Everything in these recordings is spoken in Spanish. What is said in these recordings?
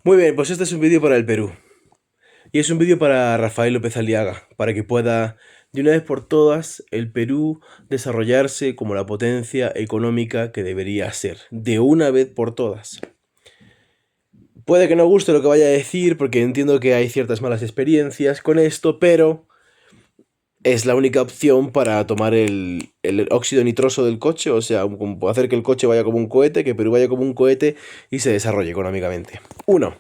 Muy bien, pues este es un vídeo para el Perú. Y es un vídeo para Rafael López Aliaga, para que pueda, de una vez por todas, el Perú desarrollarse como la potencia económica que debería ser. De una vez por todas. Puede que no guste lo que vaya a decir, porque entiendo que hay ciertas malas experiencias con esto, pero es la única opción para tomar el óxido nitroso del coche, o sea, como hacer que el coche vaya como un cohete, que Perú vaya como un cohete y se desarrolle económicamente. Uno.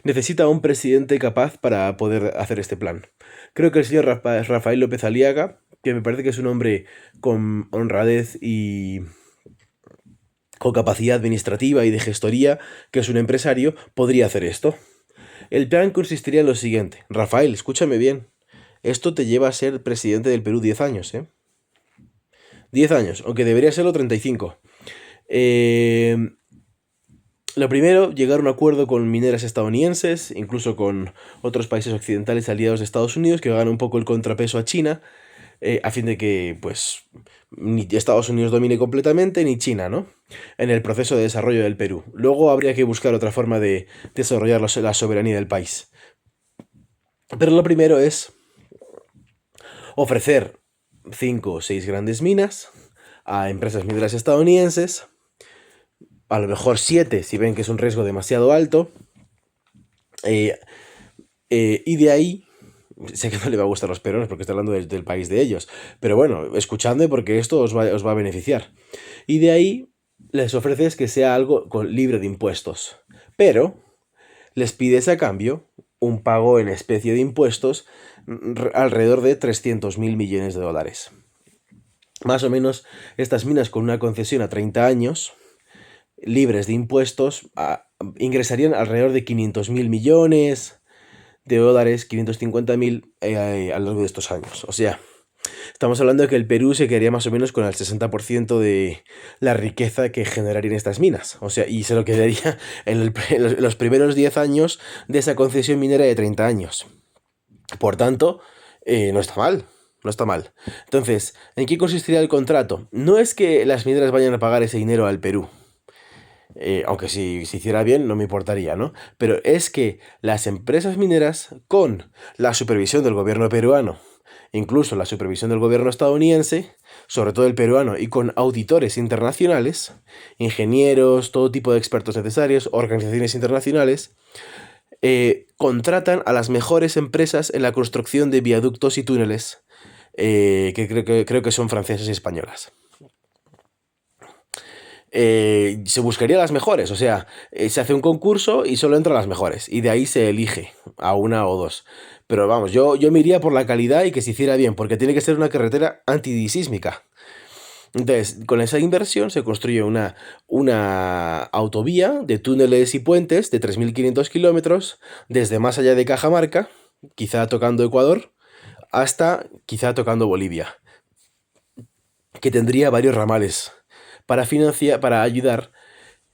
Necesita un presidente capaz para poder hacer este plan. Creo que el señor Rafael López Aliaga, que me parece que es un hombre con honradez y con capacidad administrativa y de gestoría, que es un empresario, podría hacer esto. El plan consistiría en lo siguiente. Rafael, escúchame bien. Esto te lleva a ser presidente del Perú 10 años, ¿eh? 10 años, aunque debería serlo 35. Eh, Lo primero, llegar a un acuerdo con mineras estadounidenses, incluso con otros países occidentales aliados de Estados Unidos, que hagan un poco el contrapeso a China, a fin de que, pues, ni Estados Unidos domine completamente, ni China, ¿no? En el proceso de desarrollo del Perú. Luego habría que buscar otra forma de desarrollar la soberanía del país. Pero lo primero es ofrecer 5 o 6 grandes minas a empresas mineras estadounidenses, a lo mejor 7 si ven que es un riesgo demasiado alto, eh, y de ahí, sé que no le va a gustar a los peruanos porque estoy hablando del país de ellos, pero bueno, escuchadme porque esto os va a beneficiar. Y de ahí les ofreces que sea algo libre de impuestos, pero les pides a cambio un pago en especie de impuestos alrededor de 300.000 millones de dólares. Más o menos estas minas con una concesión a 30 años, libres de impuestos, ingresarían alrededor de 500.000 millones de dólares, 550.000 a lo largo de estos años. O sea, estamos hablando de que el Perú se quedaría más o menos con el 60% de la riqueza que generarían estas minas. O sea, y se lo quedaría en los primeros 10 años de esa concesión minera de 30 años. Por tanto, no está mal. No está mal. Entonces, ¿en qué consistiría el contrato? No es que las mineras vayan a pagar ese dinero al Perú. Aunque si se hiciera bien no me importaría, ¿no? Pero es que las empresas mineras, con la supervisión del gobierno peruano, incluso la supervisión del gobierno estadounidense, sobre todo el peruano, y con auditores internacionales, ingenieros, todo tipo de expertos necesarios, organizaciones internacionales, contratan a las mejores empresas en la construcción de viaductos y túneles, creo que son francesas y españolas. Se buscaría las mejores, o sea, se hace un concurso y solo entran las mejores, y de ahí se elige a una o dos. Pero vamos, yo me iría por la calidad y que se hiciera bien, porque tiene que ser una carretera antidisísmica. Entonces, con esa inversión se construye una autovía de túneles y puentes de 3.500 kilómetros, desde más allá de Cajamarca, quizá tocando Ecuador, hasta quizá tocando Bolivia, que tendría varios ramales para ayudar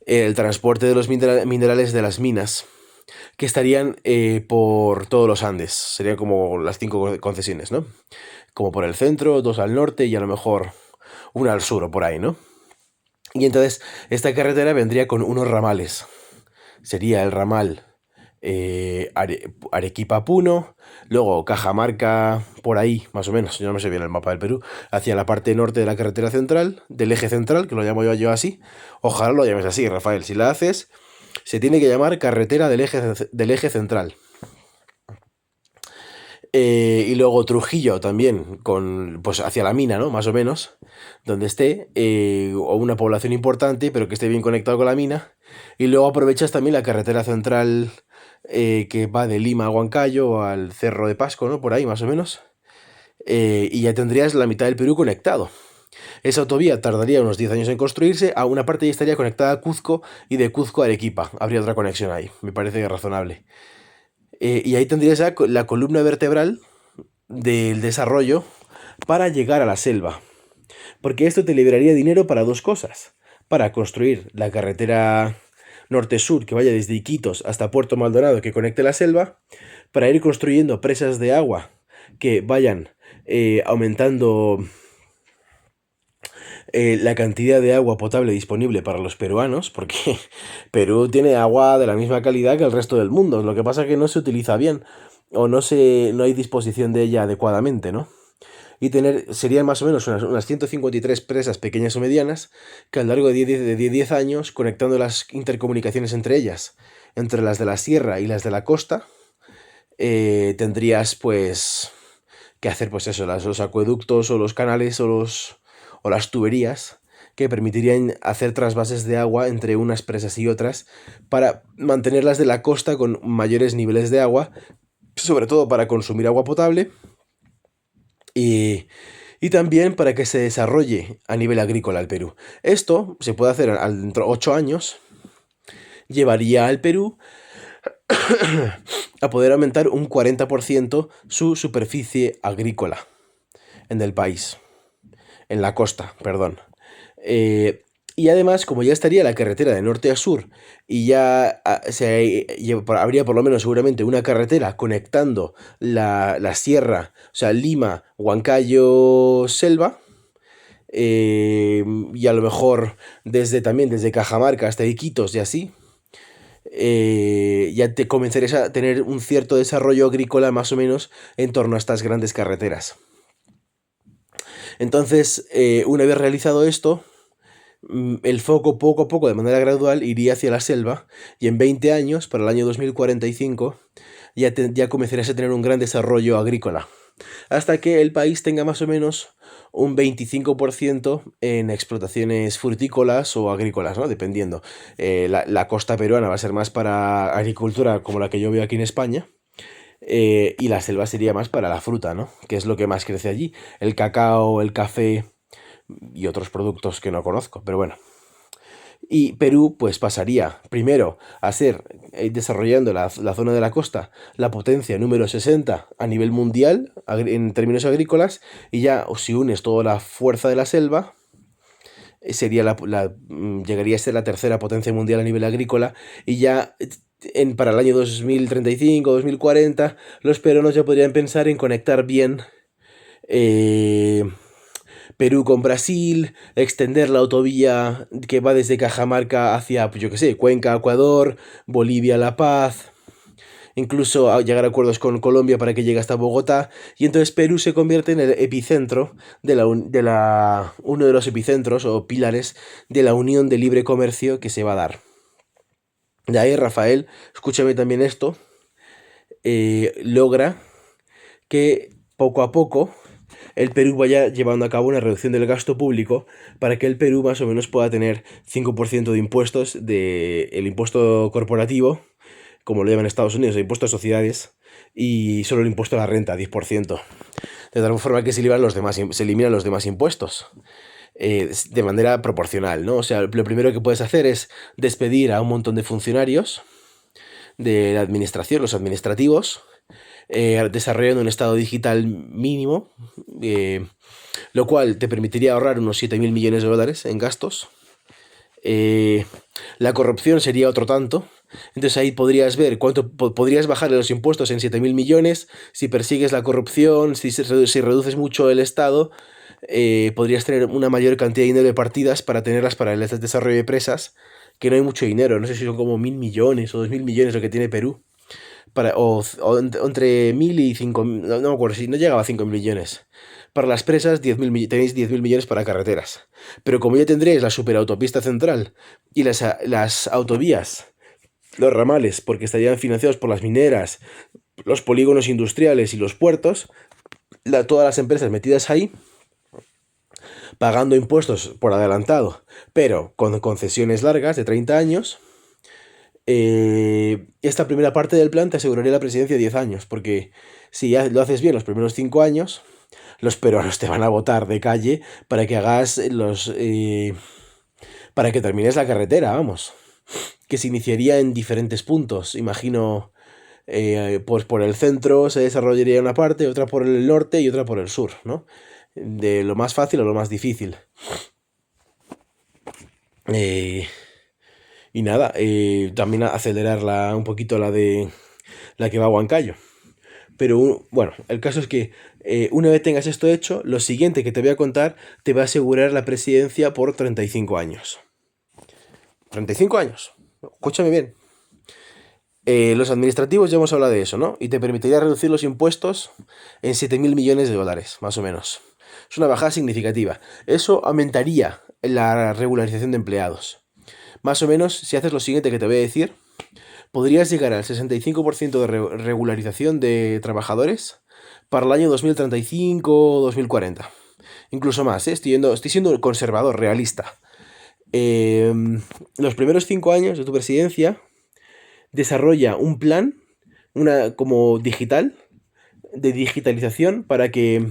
el transporte de los minerales de las minas, que estarían por todos los Andes. Serían como las 5 concesiones, ¿no? Como por el centro, 2 al norte y a lo mejor una al sur o por ahí, ¿no? Y entonces esta carretera vendría con unos ramales. Sería el ramal Arequipa-Puno, luego Cajamarca, por ahí, más o menos, yo no me sé bien el mapa del Perú, hacia la parte norte de la carretera central, del eje central, que lo llamo yo así. Ojalá lo llames así, Rafael. Si la haces, se tiene que llamar carretera del eje central. Y luego Trujillo también, pues hacia la mina, ¿no? Más o menos, donde esté, o una población importante, pero que esté bien conectado con la mina. Y luego aprovechas también la carretera central que va de Lima a Huancayo al Cerro de Pasco, ¿no? Por ahí, más o menos. Y ya tendrías la mitad del Perú conectado. Esa autovía tardaría unos 10 años en construirse, a una parte ya estaría conectada a Cuzco y de Cuzco a Arequipa. Habría otra conexión ahí, me parece razonable. Y ahí tendrías ya la columna vertebral del desarrollo para llegar a la selva. Porque esto te liberaría dinero para dos cosas. Para construir la carretera norte-sur que vaya desde Iquitos hasta Puerto Maldonado que conecte la selva. Para ir construyendo presas de agua que vayan aumentando la cantidad de agua potable disponible para los peruanos, porque Perú tiene agua de la misma calidad que el resto del mundo. Lo que pasa es que no se utiliza bien o no hay disposición de ella adecuadamente, ¿no? Y serían más o menos unas 153 presas pequeñas o medianas que a lo largo de 10 años, conectando las intercomunicaciones entre ellas, entre las de la sierra y las de la costa, tendrías pues que hacer pues eso, los acueductos o los canales o las tuberías que permitirían hacer trasvases de agua entre unas presas y otras para mantenerlas de la costa con mayores niveles de agua, sobre todo para consumir agua potable y, y también para que se desarrolle a nivel agrícola el Perú. Esto se puede hacer dentro de 8 años, llevaría al Perú a poder aumentar un 40% su superficie agrícola en el país, en la costa, perdón. Y además, como ya estaría la carretera de norte a sur y ya habría por lo menos seguramente una carretera conectando la sierra, o sea, Lima, Huancayo, Selva, y a lo mejor también desde Cajamarca hasta Iquitos y así, ya te comenzarías a tener un cierto desarrollo agrícola más o menos en torno a estas grandes carreteras. Entonces, una vez realizado esto, el foco poco a poco, de manera gradual, iría hacia la selva y en 20 años, para el año 2045, ya comenzarías a tener un gran desarrollo agrícola. Hasta que el país tenga más o menos un 25% en explotaciones frutícolas o agrícolas, ¿no? Dependiendo. La costa peruana va a ser más para agricultura, como la que yo veo aquí en España. Y la selva sería más para la fruta, ¿no? Que es lo que más crece allí. El cacao, el café y otros productos que no conozco, pero bueno. Y Perú pues pasaría primero a ser, desarrollando la zona de la costa, la potencia número 60 a nivel mundial en términos agrícolas, y ya si unes toda la fuerza de la selva, sería llegaría a ser la tercera potencia mundial a nivel agrícola, y ya para el año 2035-2040 los peruanos ya podrían pensar en conectar bien eh, Perú con Brasil, extender la autovía que va desde Cajamarca hacia, pues yo qué sé, Cuenca, Ecuador, Bolivia, La Paz, incluso llegar a acuerdos con Colombia para que llegue hasta Bogotá, y entonces Perú se convierte en el epicentro uno de los epicentros o pilares de la unión de libre comercio que se va a dar. De ahí, Rafael, escúchame también esto, logra que poco a poco el Perú vaya llevando a cabo una reducción del gasto público para que el Perú más o menos pueda tener 5% de impuestos, el impuesto corporativo, como lo llaman en Estados Unidos, el impuesto a sociedades, y solo el impuesto a la renta, 10%. De tal forma que se eliminan los demás impuestos. De manera proporcional, ¿no? O sea, lo primero que puedes hacer es despedir a un montón de funcionarios de la administración, los administrativos, desarrollando un estado digital mínimo, lo cual te permitiría ahorrar unos 7.000 millones de dólares en gastos. La corrupción sería otro tanto. Entonces ahí podrías ver cuánto podrías bajarle los impuestos en 7.000 millones. Si persigues la corrupción, si reduces mucho el Estado, podrías tener una mayor cantidad de dinero de partidas para tenerlas para el desarrollo de presas, que no hay mucho dinero. No sé si son como 1.000 millones o 2.000 millones lo que tiene Perú. Entre 1.000 y 5.000, no me acuerdo, si no llegaba a 5.000 millones. Para las presas, tenéis 10.000 millones para carreteras. Pero como ya tendréis la superautopista central y las autovías, los ramales, porque estarían financiados por las mineras, los polígonos industriales y los puertos, todas las empresas metidas ahí, pagando impuestos por adelantado, pero con concesiones largas de 30 años, esta primera parte del plan te aseguraría la presidencia de 10 años, porque si ya lo haces bien los primeros 5 años, los peruanos te van a votar de calle para que para que termines la carretera, vamos. Que se iniciaría en diferentes puntos. Imagino, pues por el centro se desarrollaría una parte, otra por el norte y otra por el sur, ¿no? De lo más fácil a lo más difícil. Eh, y nada, también acelerarla un poquito la que va a Huancayo. Pero bueno, el caso es que una vez tengas esto hecho, lo siguiente que te voy a contar te va a asegurar la presidencia por 35 años. 35 años. Escúchame bien. Los administrativos ya hemos hablado de eso, ¿no? Y te permitiría reducir los impuestos en 7.000 millones de dólares, más o menos. Es una bajada significativa. Eso aumentaría la regularización de empleados. Más o menos, si haces lo siguiente que te voy a decir, podrías llegar al 65% de regularización de trabajadores para el año 2035 o 2040. Incluso más, ¿eh? Estoy siendo conservador, realista. Los primeros 5 años de tu presidencia desarrolla un plan, como digital, de digitalización para que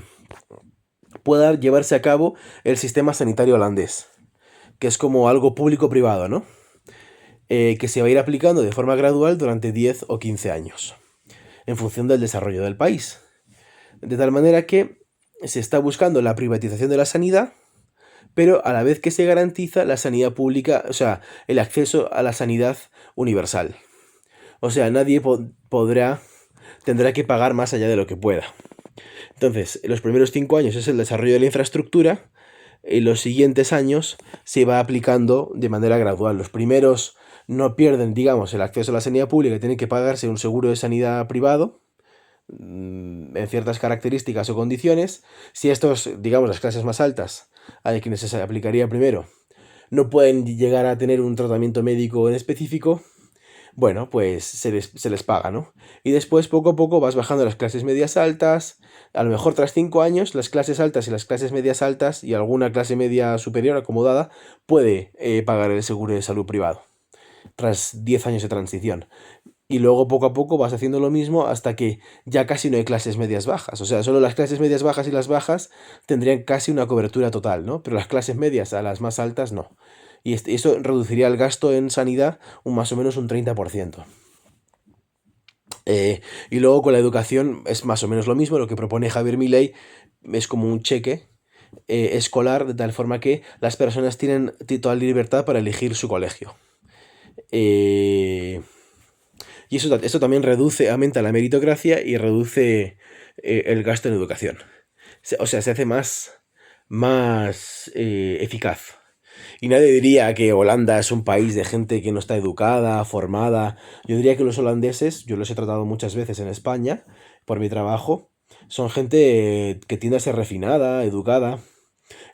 pueda llevarse a cabo el sistema sanitario holandés, que es como algo público-privado, ¿no? Que se va a ir aplicando de forma gradual durante 10 o 15 años, en función del desarrollo del país. De tal manera que se está buscando la privatización de la sanidad, pero a la vez que se garantiza la sanidad pública, o sea, el acceso a la sanidad universal. O sea, nadie tendrá que pagar más allá de lo que pueda. Entonces, los primeros 5 años es el desarrollo de la infraestructura, y los siguientes años se va aplicando de manera gradual. Los primeros no pierden, digamos, el acceso a la sanidad pública, tienen que pagarse un seguro de sanidad privado, en ciertas características o condiciones. Si estos, digamos, las clases más altas, a quienes se aplicaría primero, no pueden llegar a tener un tratamiento médico en específico, bueno, pues se les paga, ¿no? Y después, poco a poco, vas bajando las clases medias altas. A lo mejor tras 5 años, las clases altas y las clases medias altas y alguna clase media superior acomodada puede pagar el seguro de salud privado, tras 10 años de transición. Y luego poco a poco vas haciendo lo mismo hasta que ya casi no hay clases medias bajas. O sea, solo las clases medias bajas y las bajas tendrían casi una cobertura total, ¿no? Pero las clases medias a las más altas no. Y eso reduciría el gasto en sanidad más o menos un 30%. Y luego con la educación es más o menos lo mismo. Lo que propone Javier Milei es como un cheque escolar, de tal forma que las personas tienen total libertad para elegir su colegio. Y esto también aumenta la meritocracia y reduce el gasto en educación. O sea, se hace más eficaz. Y nadie diría que Holanda es un país de gente que no está educada, formada. Yo diría que los holandeses, yo los he tratado muchas veces en España por mi trabajo, son gente que tiende a ser refinada, educada.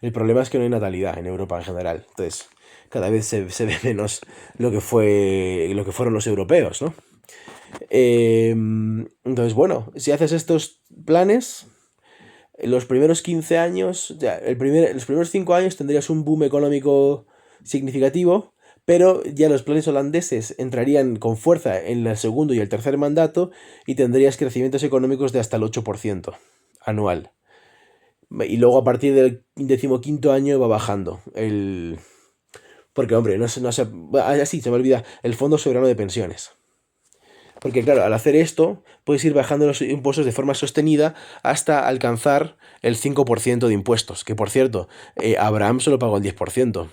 El problema es que no hay natalidad en Europa en general. Entonces, cada vez se ve menos lo que fueron los europeos, ¿no? Entonces, bueno, si haces estos planes, en los primeros 15 años, los primeros 5 años tendrías un boom económico significativo, pero ya los planes holandeses entrarían con fuerza en el segundo y el tercer mandato y tendrías crecimientos económicos de hasta el 8% anual. Y luego a partir del 15º año va bajando. Porque, hombre, así se me olvida, el Fondo Soberano de Pensiones. Porque claro, al hacer esto, puedes ir bajando los impuestos de forma sostenida hasta alcanzar el 5% de impuestos. Que por cierto, Abraham solo pagó el 10%.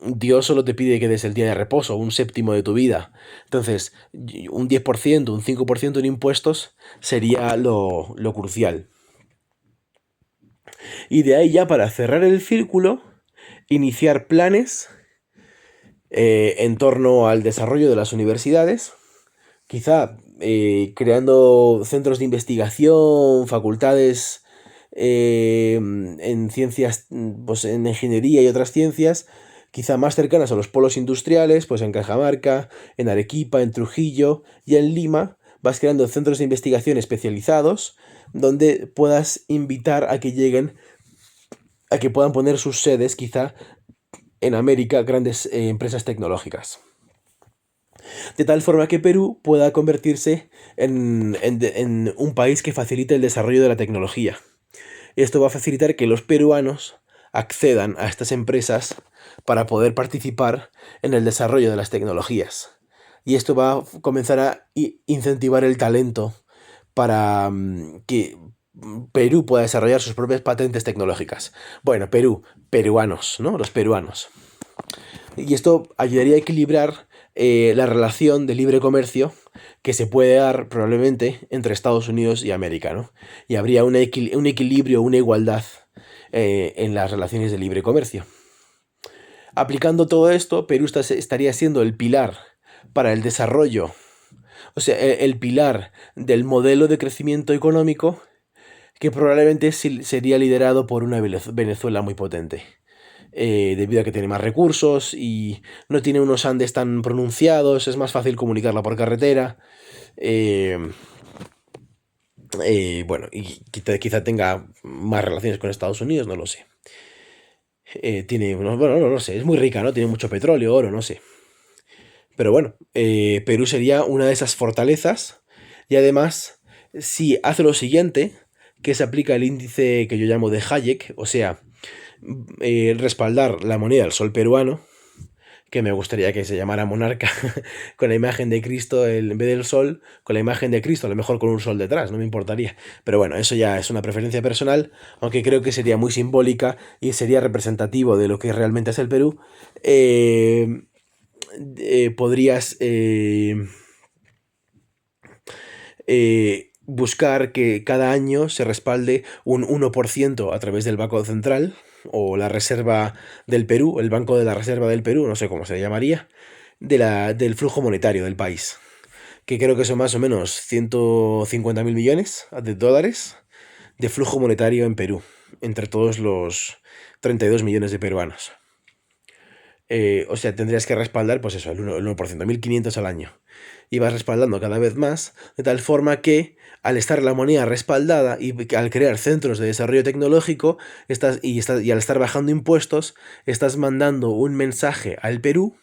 Dios solo te pide que des el día de reposo, un séptimo de tu vida. Entonces, un 10%, un 5% en impuestos sería lo crucial. Y de ahí ya, para cerrar el círculo, iniciar planes en torno al desarrollo de las universidades, quizá creando centros de investigación, facultades en ciencias, pues en ingeniería y otras ciencias, quizá más cercanas a los polos industriales, pues en Cajamarca, en Arequipa, en Trujillo y en Lima. Vas creando centros de investigación especializados donde puedas invitar a que lleguen, a que puedan poner sus sedes quizá en América grandes empresas tecnológicas. De tal forma que Perú pueda convertirse en un país que facilite el desarrollo de la tecnología. Esto va a facilitar que los peruanos accedan a estas empresas para poder participar en el desarrollo de las tecnologías. Y esto va a comenzar a incentivar el talento para que Perú pueda desarrollar sus propias patentes tecnológicas. Bueno, peruanos, ¿no? Los peruanos. Y esto ayudaría a equilibrar la relación de libre comercio que se puede dar probablemente entre Estados Unidos y América, ¿no? Y habría un equilibrio, una igualdad en las relaciones de libre comercio. Aplicando todo esto, Perú estaría siendo el pilar para el desarrollo, o sea, el pilar del modelo de crecimiento económico que probablemente sería liderado por una Venezuela muy potente. Debido a que tiene más recursos y no tiene unos Andes tan pronunciados, es más fácil comunicarla por carretera. eh, bueno, y quizá tenga más relaciones con Estados Unidos, no lo sé. Bueno, no lo sé, es muy rica, ¿no? Tiene mucho petróleo, oro, no sé. Pero bueno, Perú sería una de esas fortalezas y además, si hace lo siguiente, que se aplica el índice que yo llamo de Hayek, o sea, respaldar la moneda del sol peruano, que me gustaría que se llamara monarca, con la imagen de Cristo en vez del sol, con la imagen de Cristo, a lo mejor con un sol detrás, no me importaría. Pero bueno, eso ya es una preferencia personal, aunque creo que sería muy simbólica y sería representativo de lo que realmente es el Perú. Podrías buscar que cada año se respalde un 1% a través del Banco Central o la Reserva del Perú, el Banco de la Reserva del Perú, no sé cómo se llamaría, del flujo monetario del país, que creo que son más o menos 150.000 millones de dólares de flujo monetario en Perú, entre todos los 32 millones de peruanos. O sea, tendrías que respaldar, pues eso, el 1%, 1.500 al año. Y vas respaldando cada vez más, de tal forma que al estar la moneda respaldada y al crear centros de desarrollo tecnológico y al estar bajando impuestos, estás mandando un mensaje al Perú,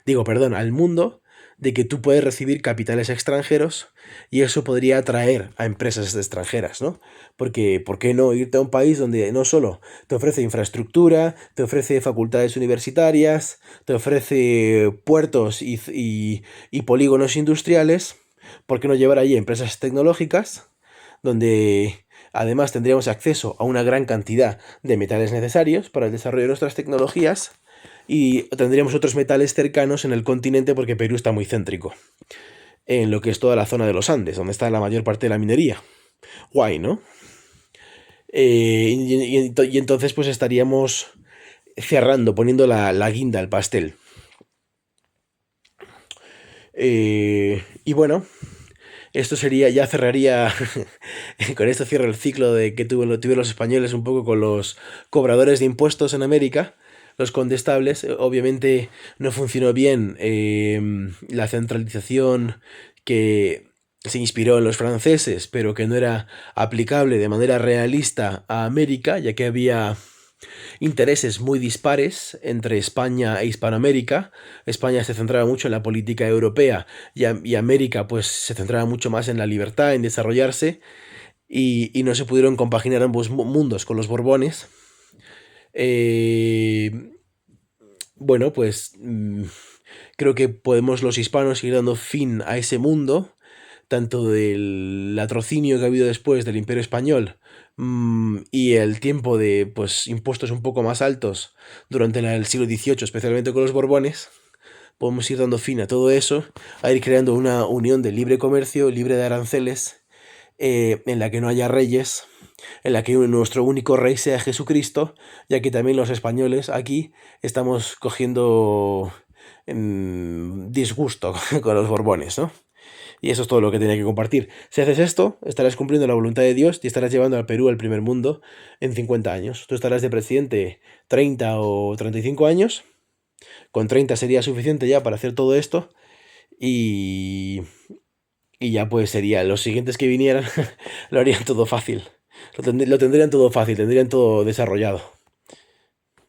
perdón, al mundo, de que tú puedes recibir capitales extranjeros y eso podría atraer a empresas extranjeras, ¿no? Porque, ¿por qué no irte a un país donde no solo te ofrece infraestructura, te ofrece facultades universitarias, te ofrece puertos y polígonos industriales? ¿Por qué no llevar allí empresas tecnológicas donde además tendríamos acceso a una gran cantidad de metales necesarios para el desarrollo de nuestras tecnologías? Y tendríamos otros metales cercanos en el continente porque Perú está muy céntrico en lo que es toda la zona de los Andes, donde está la mayor parte de la minería. Guay, ¿no? Y entonces pues estaríamos cerrando, poniendo la guinda al pastel. Y bueno, esto sería, ya cerraría, con esto cierro el ciclo de que tuvieron los españoles un poco con los cobradores de impuestos en América, los condestables. Obviamente no funcionó bien la centralización que se inspiró en los franceses, pero que no era aplicable de manera realista a América, ya que había intereses muy dispares entre España e Hispanoamérica. España se centraba mucho en la política europea y América pues se centraba mucho más en la libertad, en desarrollarse y no se pudieron compaginar ambos mundos con los Borbones. Eh, bueno, pues creo que podemos los hispanos ir dando fin a ese mundo, tanto del latrocinio que ha habido después del Imperio Español y el tiempo de pues impuestos un poco más altos durante el siglo XVIII, especialmente con los Borbones. Podemos ir dando fin a todo eso, a ir creando una unión de libre comercio, libre de aranceles, en la que no haya reyes, en la que nuestro único rey sea Jesucristo, ya que también los españoles aquí estamos cogiendo disgusto con los Borbones, ¿no? Y eso es todo lo que tenía que compartir. Si haces esto, estarás cumpliendo la voluntad de Dios y estarás llevando al Perú al primer mundo en 50 años. Tú estarás de presidente 30 o 35 años. Con 30 sería suficiente ya para hacer todo esto. Y, y ya pues sería, los siguientes que vinieran lo harían todo fácil. Lo tendrían todo fácil, tendrían todo desarrollado.